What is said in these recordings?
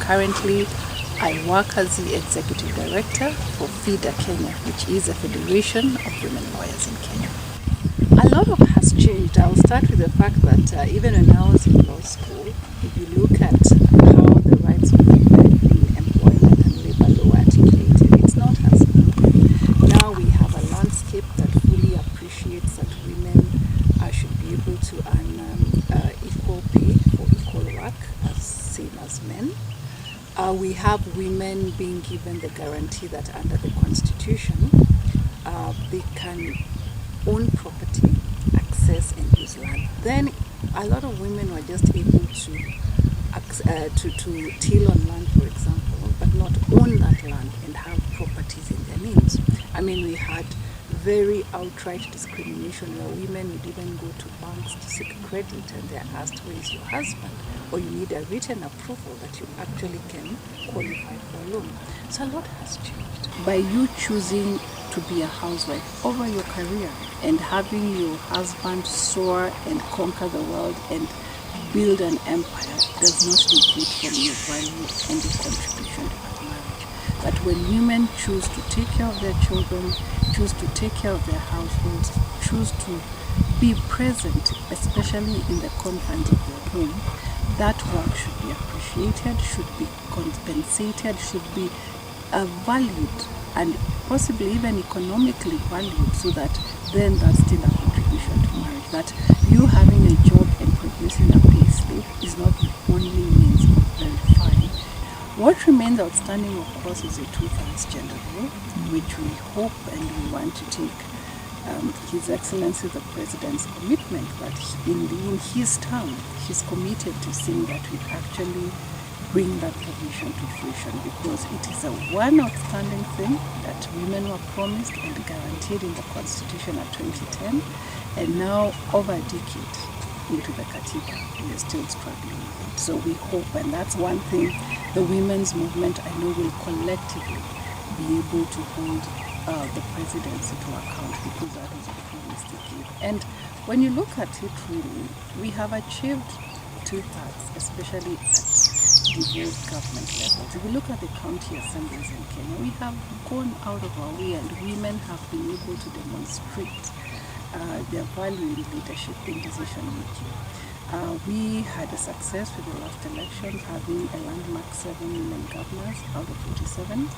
currently I work as the Executive Director for FIDA-Kenya, which is a Federation of Women Lawyers in Kenya. A lot of has changed. I'll start with the fact that even when I was in law school, if you look at how the rights of women in employment and labor law are articulated, it's not as now. Now we have a landscape that fully appreciates that women should be able to earn equal pay for equal work, as same as men. We have women being given the guarantee that under the Constitution, they can own property, access and use land. Then a lot of women were just able to till on land, for example, but not own that land and have properties in their names. I mean, we had very outright discrimination where women would even go to banks to seek credit and they're asked, where is your husband? Or you need a written approval that you actually can qualify for a loan. So a lot has changed. By you choosing to be a housewife over your career and having your husband soar and conquer the world and build an empire does not negate from your value and your contribution to that marriage. But when women choose to take care of their children, choose to take care of their households, choose to be present, especially in the confines of their home, that work should be appreciated, should be compensated, should be valued and possibly even economically valued, so that then that's still a contribution to marriage. That you having a job and producing a pay slip is not the only means of verifying. What remains outstanding, of course, is a 2/3 gender rule, which we hope and we want to take His Excellency the President's commitment that in his term, he's committed to seeing that we actually bring that provision to fruition, because it is a one outstanding thing that women were promised and guaranteed in the Constitution of 2010, and now over a decade into the Katiba, we are still struggling with it. So we hope, and that's one thing the women's movement, I know, will collectively be able to hold the presidency to account, because that was a promise they gave. And when you look at it, really, we have achieved 2/3, especially at the government levels. If you look at the county assemblies in Kenya, we have gone out of our way, and women have been able to demonstrate their value in leadership, in decision making. We had a success with the last election, having a landmark 7 women governors out of 47,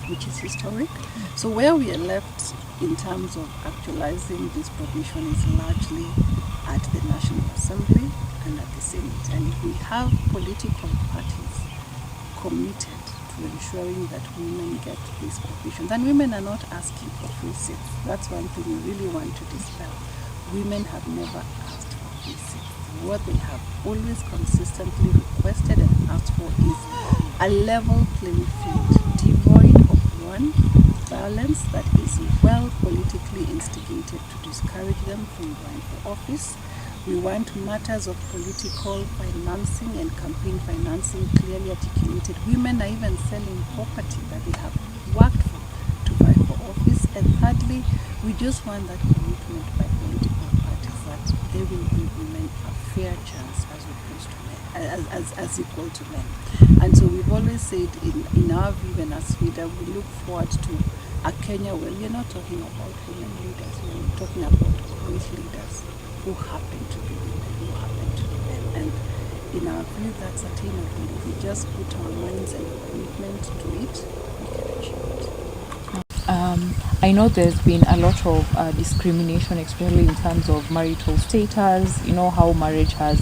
which is historic. So where we are left in terms of actualizing this provision is largely at the National Assembly and at the Senate. And if we have political parties committed to ensuring that women get this provision, then women are not asking for free seats. That's one thing we really want to dispel. Women have never asked for free seats. What they have always consistently requested and asked for is a level playing field, devoid of one violence that is well politically instigated to discourage them from running for office. We want matters of political financing and campaign financing clearly articulated. Women are even selling property that they have worked for to vie for office. And thirdly, we just want that commitment by political parties that they will give women a fair chance as opposed to men, as equal to men. And so we've always said in our view and as FIDA, we look forward to a Kenya where we're not talking about women leaders, we're talking about great leaders who happen to be women, who happen to be men. And in our view, that's attainable. If we just put our minds and commitment to it, we can achieve it. I know there's been a lot of discrimination, especially in terms of marital status. You know how marriage has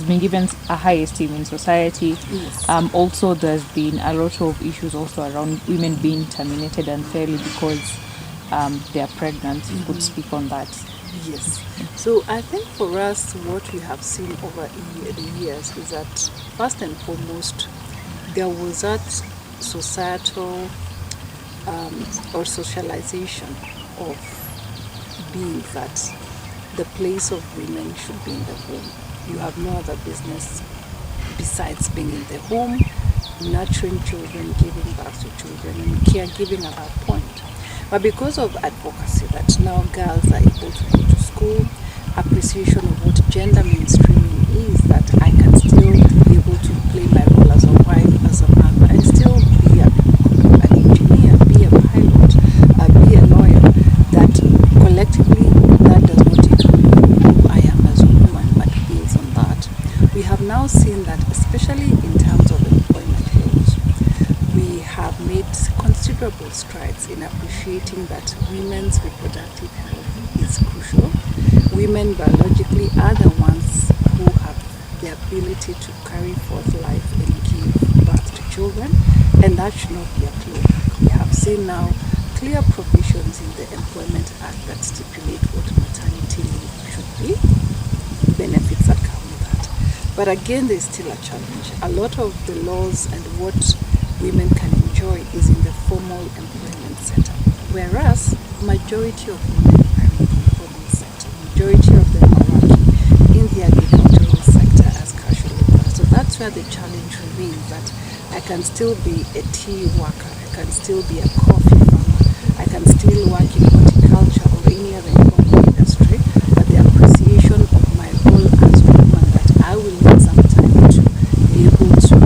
been given a high esteem in society. Yes. Also, there's been a lot of issues also around women being terminated unfairly because they are pregnant. You could speak on that. Yes. So I think for us, what we have seen over the years is that first and foremost, there was that societal or socialization of being that the place of women should be in the home. You have no other business besides being in the home, nurturing children, giving birth to children, and caregiving at that point. But because of advocacy that now girls are able to go to school, appreciation of what gender mainstreaming is, that I can still now seen that, especially in terms of employment laws, we have made considerable strides in appreciating that women's reproductive health is crucial. Women biologically are the ones who have the ability to carry forth life and give birth to children, and that should not be a clawback. We have seen now clear provisions in the Employment Act that stipulate what maternity leave should be, benefits that come with that. But again, there's still a challenge. A lot of the laws and what women can enjoy is in the formal employment sector, whereas majority of women are in the informal sector. Majority of them are working in the agricultural sector as casual laborers. So that's where the challenge remains, that I can still be a tea worker, I can still be a coffee farmer, I can still work in horticulture or any other informal industry, but the appreciation of my role as a woman, that I will need some time to be able to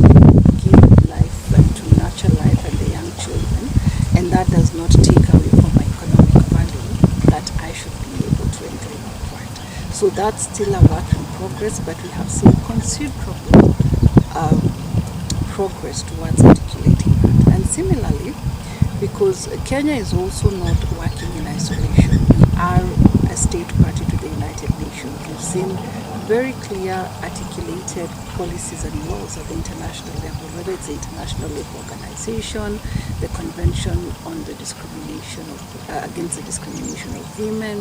give life and to nurture life and the young children, and that does not take away from my economic value, that I should be able to enjoy my right. So that's still a work in progress, but we have seen considerable progress towards articulating that. And similarly, because Kenya is also not working in isolation, we are a state party to the United Nations. We've seen very clear articulated policies and laws at the international level, whether it's the International Labour Organization, the Convention on the Discrimination against the Discrimination of Women,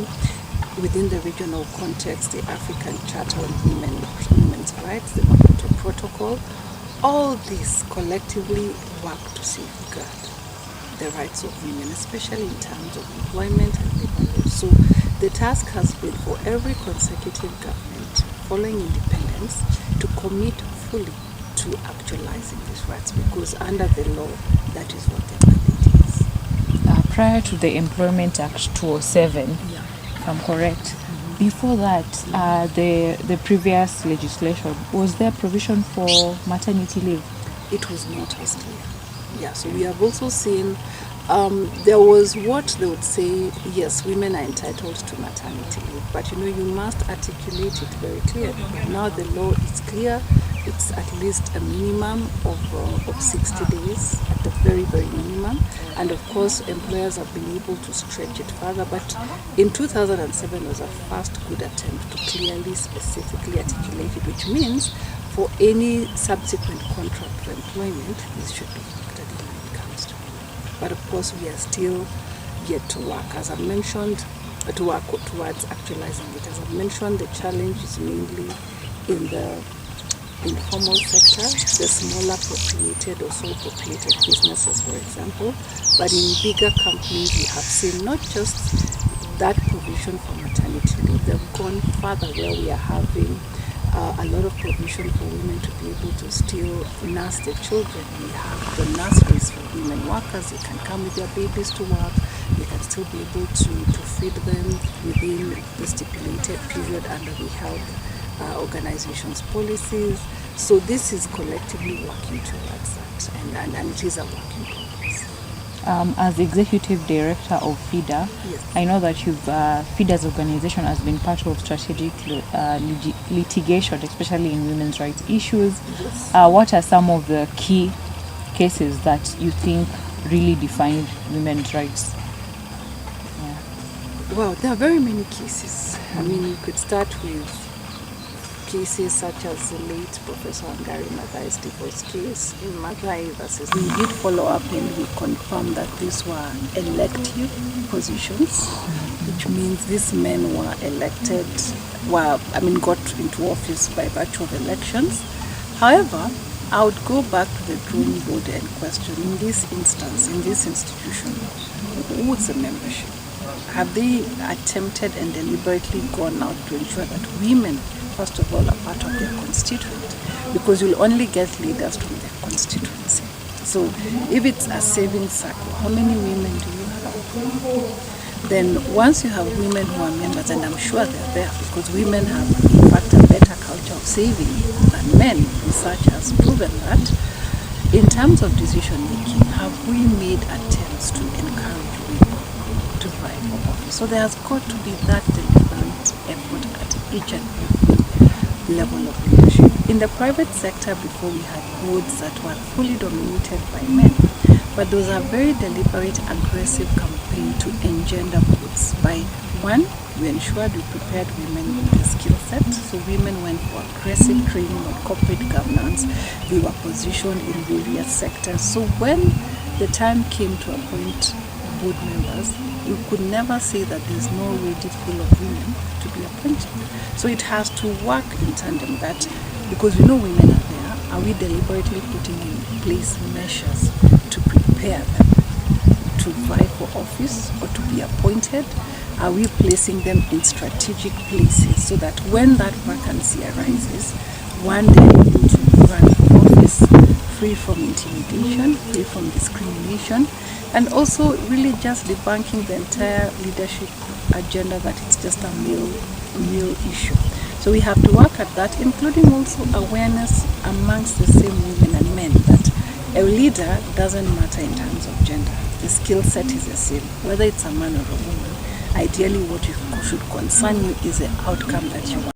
within the regional context, the African Charter on Women's Rights, the Maputo Protocol. All these collectively work to safeguard the rights of women, especially in terms of employment and labor laws. So the task has been for every consecutive government following independence to commit fully to actualizing these rights, because under the law, that is what their mandate is. Prior to the Employment Act 2007, if I'm correct, before that, the previous legislation, was there provision for maternity leave? It was not as clear. Yeah, so we have also seen there was what they would say, yes, women are entitled to maternity leave, but you must articulate it very clearly. But now the law is clear. It's at least a minimum of 60 days, at the very, very minimum. And of course, employers have been able to stretch it further. But in 2007 was a first good attempt to clearly, specifically articulate it, which means for any subsequent contract for employment, this should be factored in when it comes to women. But of course, we are still yet to work, as I mentioned, to work towards actualizing it. As I mentioned, the challenge is mainly in the informal sector, the smaller proprieted or sole proprieted businesses, for example. But in bigger companies, we have seen not just that provision for maternity leave, they've gone further, where we are having a lot of provision for women to be able to still nurse their children. We have the nurseries for women workers. They can come with their babies to work. They can still be able to feed them within the stipulated period under the health organizations' policies. So this is collectively working towards that, and it is a work in progress. As executive director of FIDA, Yes. I know that you've FIDA's organization has been part of strategic litigation, especially in women's rights issues. Yes. What are some of the key cases that you think really define women's rights? Well, there are very many cases. I mean, you could start with cases such as the late Professor Wangari Maathai's divorce case in Maathai versus. We did follow up and we confirmed that these were elective positions, which means these men were elected, got into office by virtue of elections. However, I would go back to the drawing board and question, in this instance, in this institution, who's the membership? Have they attempted and deliberately gone out to ensure that women, first of all, are part of their constituent? Because you'll only get leaders from their constituency. So if it's a saving circle, how many women do you have? Then once you have women who are members, and I'm sure they're there, because women have, in fact, a better culture of saving than men. Research has proven that. In terms of decision making, have we made attempts to encourage women to vie for office? So there has got to be that deliberate effort at each and every level of leadership. in the private sector before, we had boards that were fully dominated by men. But there was a very deliberate, aggressive campaign to engender boards. By one, we ensured we prepared women with the skill set. So women went for aggressive training on corporate governance. They were positioned in various sectors. So when the time came to appoint board members, you could never say that there's no ready pool of women to be appointed. So it has to work in tandem, that because we know women are there, are we deliberately putting in place measures to prepare them to vie for office or to be appointed? Are we placing them in strategic places so that when that vacancy arises, one, they're able to run for office free from intimidation, free from discrimination, and also really just debunking the entire leadership agenda that it's just a male issue. So we have to work at that, including also awareness amongst the same women and men that a leader doesn't matter in terms of gender. The skill set is the same, whether it's a man or a woman. Ideally, what should concern you is the outcome that you want.